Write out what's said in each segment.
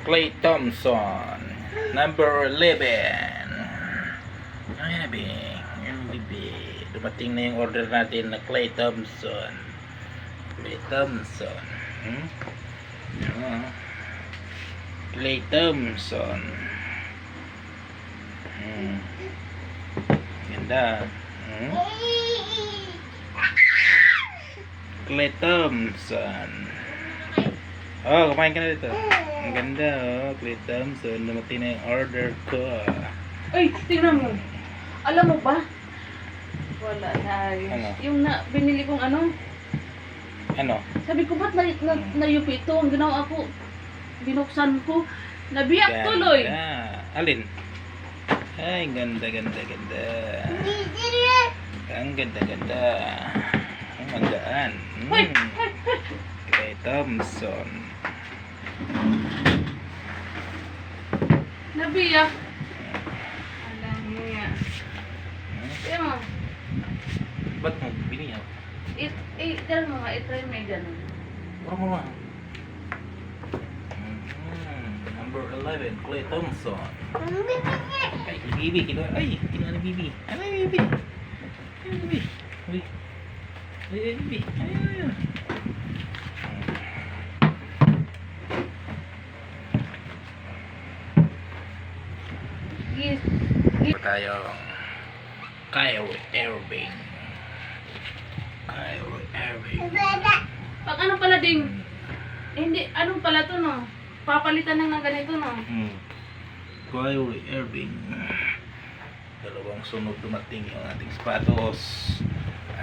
Clay Thompson, number 11. Ayan na, be. Ayan, be. Dumating na yung order natin na Clay Thompson. Clay Thompson. Clay Thompson. Ganda. Clay Thompson. Oh, kumain ka na dito. Ang ganda, oh. Clay Thompson. Dumating na yung order ko. Ay, tingnan mo. Alam mo ba? Wala na. Ano? Yung binili kong ano. Ano? Sabi ko, ba't nayupi ito? Ang ginawa ko, binuksan ko. Nabiyak tuloy. Alin? Ay, ganda. Ang ganda. Ang mandaan. Clay Thompson. Nabiyak. Alam niya. Tignan mo. Ba't mo biniyaw? Tignan mo nga, itry mo yung ganun. Parang mo. Number 11, Clay Thompson. Ay, Bibi. Kinuha ni Bibi. Ano yung Bibi? Ano yung Bibi? Ay, Bibi. Ayun. Yes. Tayong Kyrie Irving. Pag ano pala ding, hindi, anong pala to no? Papalitan na ng ganito no? Kyrie Irving. Dalawang sunod dumating yung ating sapatos.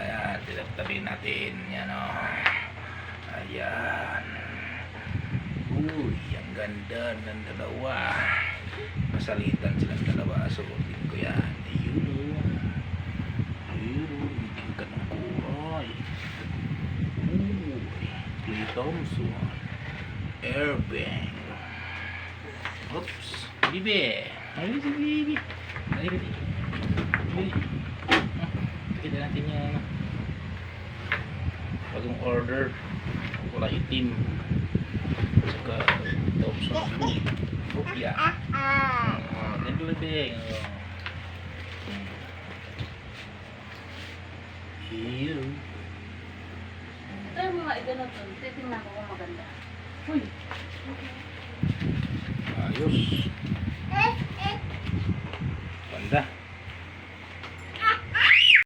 Ayan, tinagtabi natin. Yan o. Ayan. Uy, ang ganda ng dalawa. Masalitan silang dalawa. Suotin ko yan. Ayun. Iting ka ng kuray. Uy, Clay Thompson. Irving. Oops. Bibi. Ay, si Bibi. Ay, Bibi. Bibi. Kita natin yung bagong order. Wala itim. Saka Thompson blue. Rupya. Ganito Bibi. Here. Ito yung mga ganun to. Titingnan ko kung maganda. Uy. Ayos. Ganda.